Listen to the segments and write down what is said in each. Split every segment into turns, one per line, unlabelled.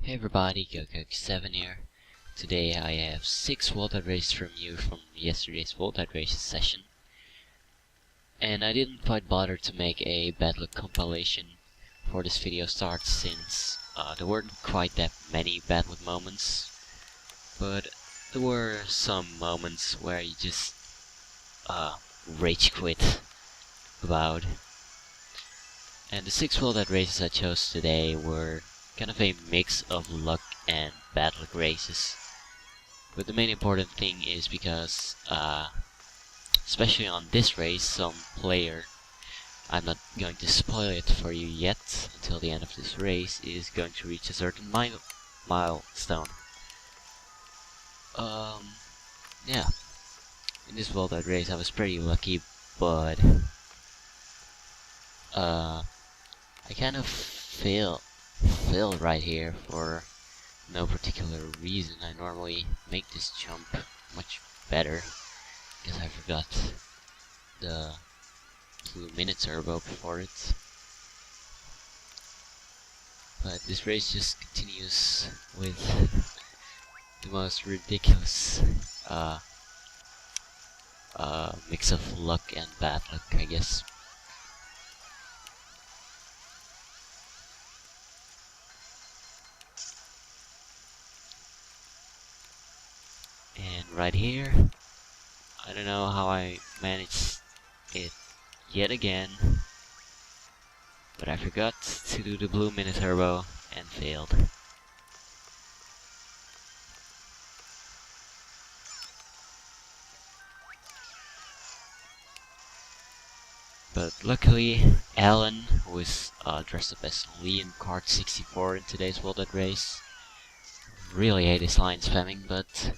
Hey everybody, Gogoku7 here. Today I have 6 World races from you from yesterday's World races session. And I didn't quite bother to make a bad luck compilation for this video start since there weren't quite that many bad luck moments. But there were some moments where you just rage quit about. And the 6 World races I chose today were kind of a mix of luck and bad luck races. But the main important thing is because, especially on this race, some player, I'm not going to spoil it for you yet until the end of this race, is going to reach a certain milestone. Yeah, in this World race I was pretty lucky, but I kind of failed right here for no particular reason. I normally make this jump much better because I forgot the blue mini turbo before it. But this race just continues with the most ridiculous mix of luck and bad luck, I guess. And right here, I don't know how I managed it yet again, but I forgot to do the blue mini turbo and failed. But luckily, Alan, who is dressed up as Lee in Kart 64 in today's World race, really hate his line spamming, but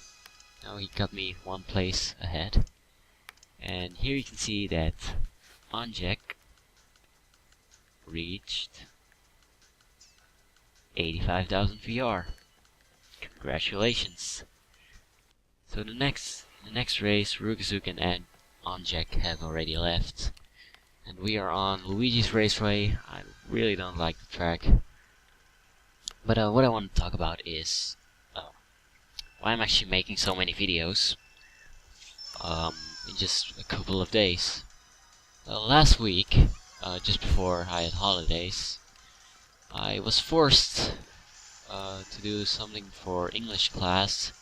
now he got me one place ahead. And here you can see that Onjack reached 85,000 VR. Congratulations! So the next race, Rugazuken and Onjack have already left, and we are on Luigi's Raceway. I really don't like the track, but what I want to talk about is why I'm actually making so many videos in just a couple of days. Last week, just before I had holidays, I was forced to do something for English class.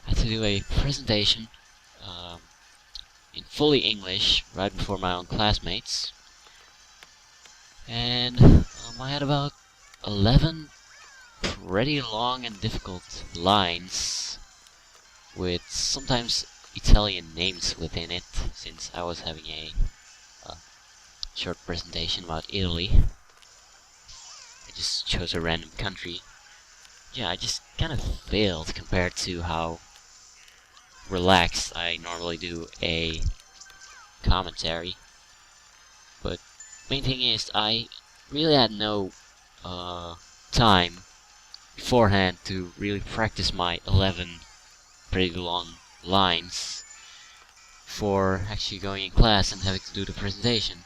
I had to do a presentation in fully English right before my own classmates, and I had about 11 pretty long and difficult lines with sometimes Italian names within it, since I was having a short presentation about Italy. I just chose a random country. Yeah, I just kind of failed compared to how relaxed I normally do a commentary. But main thing is, I really had no time beforehand to really practice my 11 pretty long lines for actually going in class and having to do the presentation.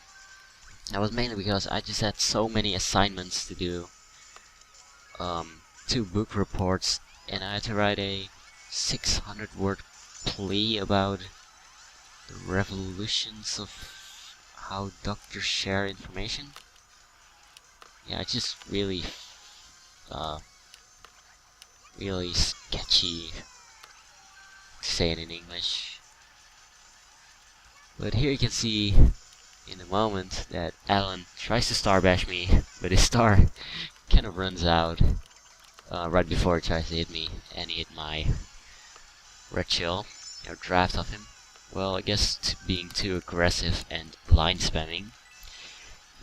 That was mainly because I just had so many assignments to do, 2 book reports, and I had to write a 600-word plea about the revolutions of how doctors share information. Yeah, it's just really really sketchy to say it in English. But here you can see in the moment that Alan tries to star bash me, but his star kind of runs out right before he tries to hit me, and he hit my red shell, draft of him. Well, I guess being too aggressive and line spamming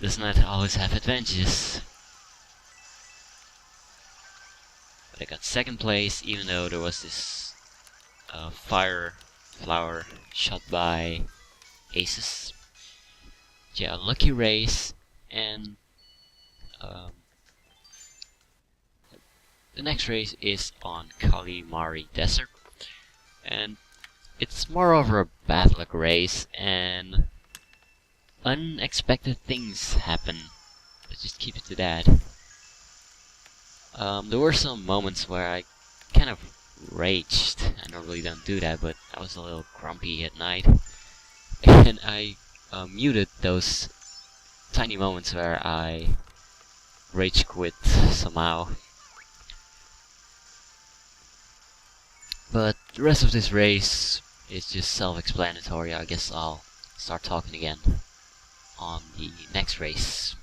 does not always have advantages. But I got 2nd place, even though there was this fire flower shot by Aces. Yeah, lucky race, and the next race is on Kalimari Desert, and it's moreover a bad luck race, and unexpected things happen. Let's just keep it to that. There were some moments where I kind of raged. I normally don't do that, but I was a little grumpy at night. And I muted those tiny moments where I rage quit somehow. But the rest of this race is just self-explanatory. I guess I'll start talking again on the next race.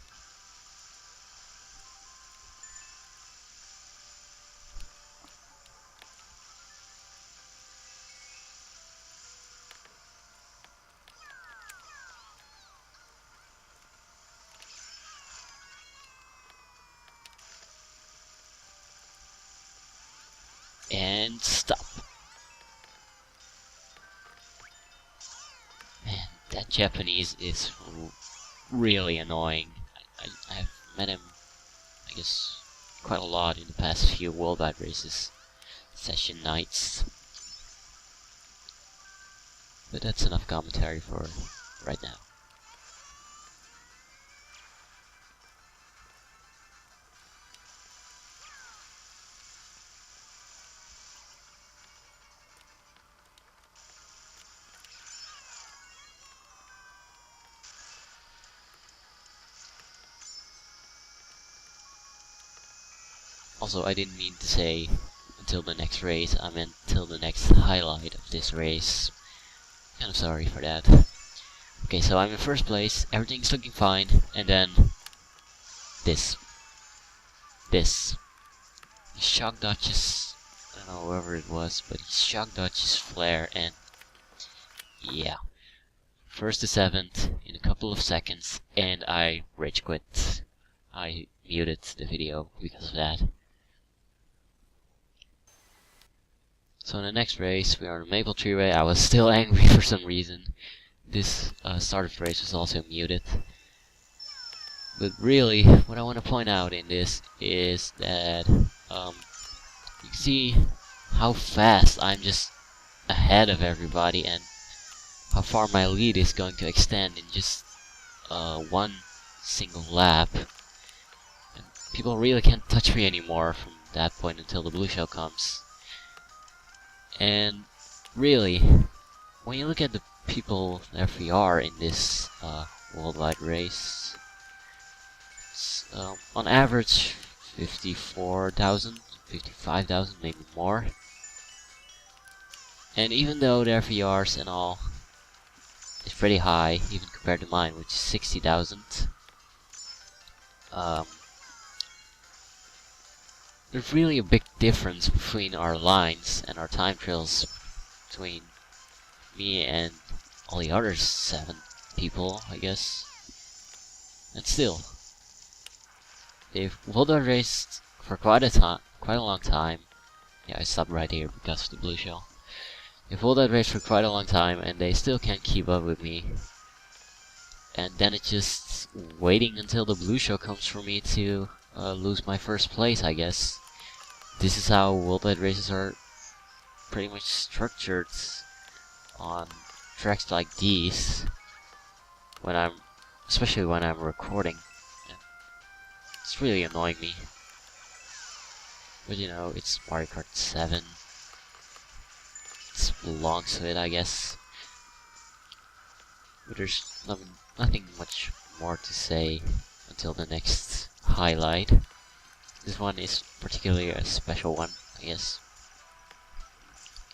And stop. Man, that Japanese is really annoying. I've met him, I guess, quite a lot in the past few worldwide races, session nights. But that's enough commentary for right now. Also, I didn't mean to say until the next race, I meant till the next highlight of this race. Kind of sorry for that. Okay, so I'm in first place, everything's looking fine, and then this. He shock dodges, I don't know whoever it was, but he shock dodges flare, and yeah. First to 7th in a couple of seconds, and I rage quit. I muted the video because of that. So in the next race, we are on a Maple Tree Way. I was still angry for some reason. This start of the race was also muted. But really, what I want to point out in this is that you can see how fast I'm just ahead of everybody and how far my lead is going to extend in just one single lap. And people really can't touch me anymore from that point until the blue shell comes. And really, when you look at the people there we are in this worldwide race, on average 54,000, 55,000, maybe more. And even though their VRs and all is pretty high, even compared to mine, which is 60,000, there's really a big difference between our lines and our time trials between me and all the other 7 people, I guess. And still, they've worldwide raced for quite a long time. Yeah, I stopped right here because of the blue shell. They've worldwide raced for quite a long time, and they still can't keep up with me. And then it's just waiting until the blue shell comes for me to lose my first place, I guess. This is how worldwide races are pretty much structured on tracks like these. Especially when I'm recording. It's really annoying me. But you know, it's Mario Kart 7. It belongs to it, I guess. But there's nothing much more to say until the next highlight. This one is particularly a special one, I guess.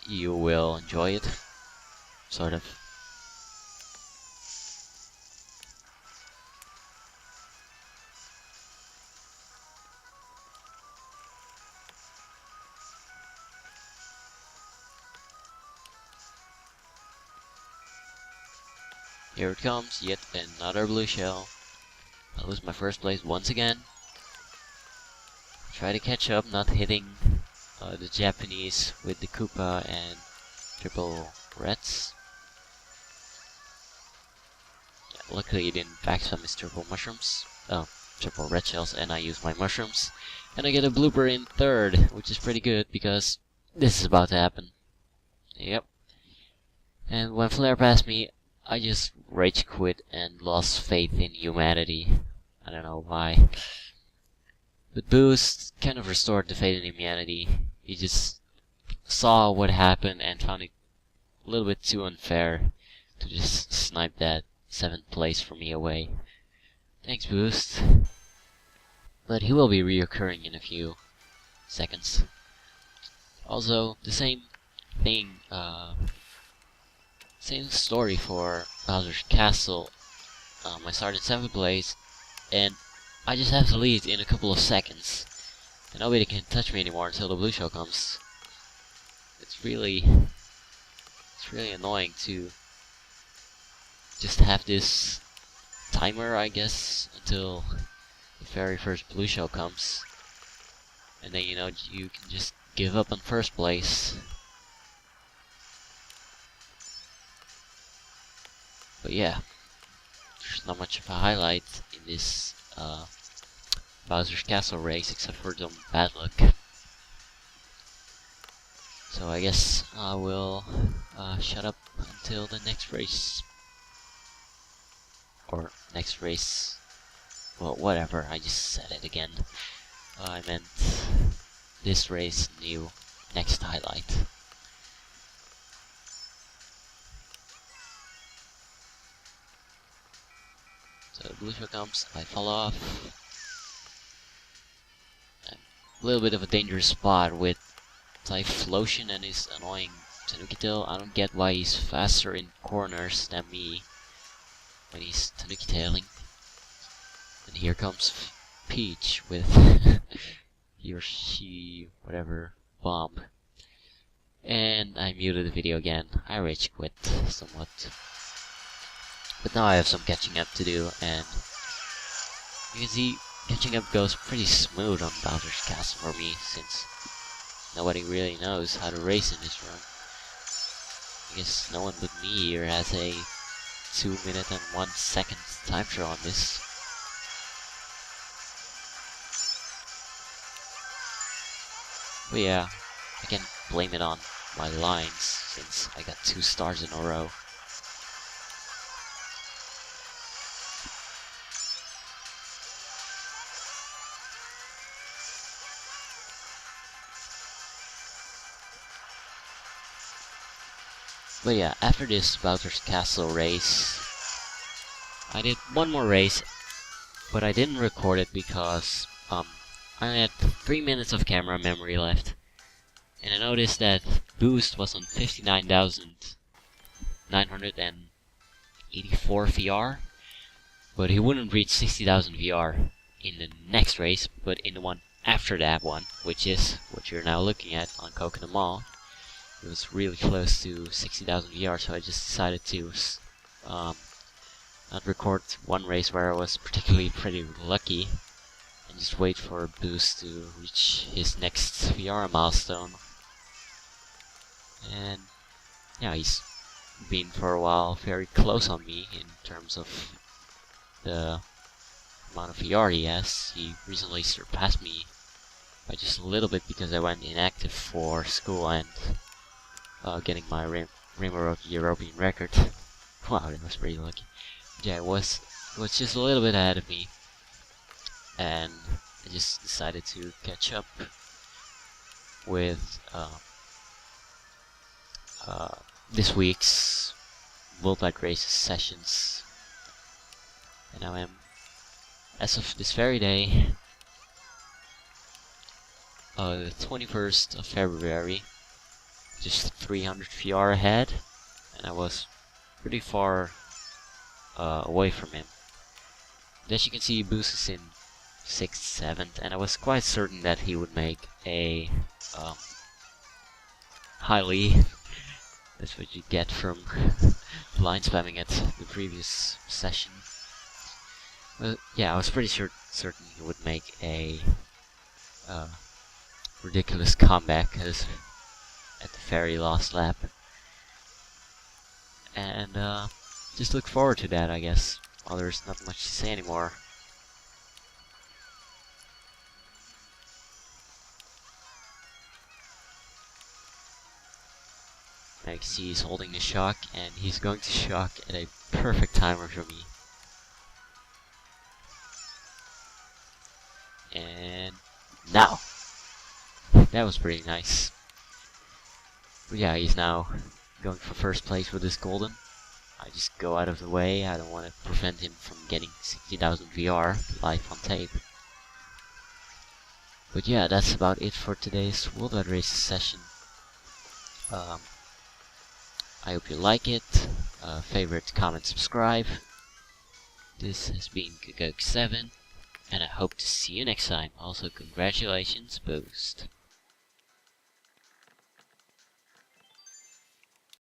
You will enjoy it, sort of. Here it comes, yet another blue shell. I lose my first place once again. Try to catch up, not hitting the Japanese with the Koopa and triple reds. Yeah, luckily it didn't backslam his triple mushrooms. Oh, triple red shells, and I use my mushrooms. And I get a blooper in 3rd, which is pretty good because this is about to happen. Yep. And when Flare passed me, I just rage quit and lost faith in humanity. I don't know why. But Boost kind of restored the faith in humanity. He just saw what happened and found it a little bit too unfair to just snipe that 7th place from me away. Thanks, Boost. But he will be reoccurring in a few seconds. Also, the same thing, same story for Bowser's Castle. I started 7th place, and I just have to lead in a couple of seconds. And nobody can touch me anymore until the blue shell comes. It's really annoying to just have this timer, I guess, until the very first blue shell comes. And then, you know, you can just give up on 1st place. But yeah, there's not much of a highlight in this Bowser's Castle race except for some bad luck. So I guess I will shut up until the next race. Or next race. Well, whatever, I just said it again. I meant this race, new next highlight. So the blue shell comes, I fall off. A little bit of a dangerous spot with Typhlosion and his annoying Tanuki Tail. I don't get why he's faster in corners than me when he's Tanuki Tailing. And here comes Peach with he or she, whatever, bomb. And I muted the video again. I rage quit somewhat. But now I have some catching up to do, and you can see catching up goes pretty smooth on Bowser's Castle for me, since nobody really knows how to race in this run. I guess no one but me here has a 2 minute and 1 second time trial on this. But yeah, I can blame it on my lines, since I got 2 stars in a row. But yeah, after this Bowser's Castle race, I did one more race, but I didn't record it because I only had 3 minutes of camera memory left. And I noticed that Boost was on 59,984 VR, but he wouldn't reach 60,000 VR in the next race, but in the one after that one, which is what you're now looking at on Coconut Mall. It was really close to 60,000 VR, so I just decided to not record one race where I was particularly pretty lucky, and just wait for Boost to reach his next VR milestone. And yeah, he's been for a while very close on me in terms of the amount of VR he has. He recently surpassed me by just a little bit because I went inactive for school and getting my Rainbow Road European record. Wow, that was pretty lucky. Yeah, it was just a little bit ahead of me, and I just decided to catch up with this week's Worldwide Races sessions. And now I'm, as of this very day, the 21st of February, just 300 VR ahead, and I was pretty far away from him. As you can see, Boost is in 6th, 7th, and I was quite certain that he would make a highly. That's what you get from line spamming at the previous session. But yeah, I was pretty certain he would make a ridiculous comeback at the very last lap. And just look forward to that, I guess. Well, there's not much to say anymore. I can see he's holding the shock, and he's going to shock at a perfect timer for me. And that was pretty nice. But yeah, he's now going for first place with his golden. I just go out of the way, I don't want to prevent him from getting 60,000 VR live on tape. But yeah, that's about it for today's Worldwide Races session. I hope you like it. Favorite, comment, subscribe. This has been Gogoku7, and I hope to see you next time. Also, congratulations, Boost.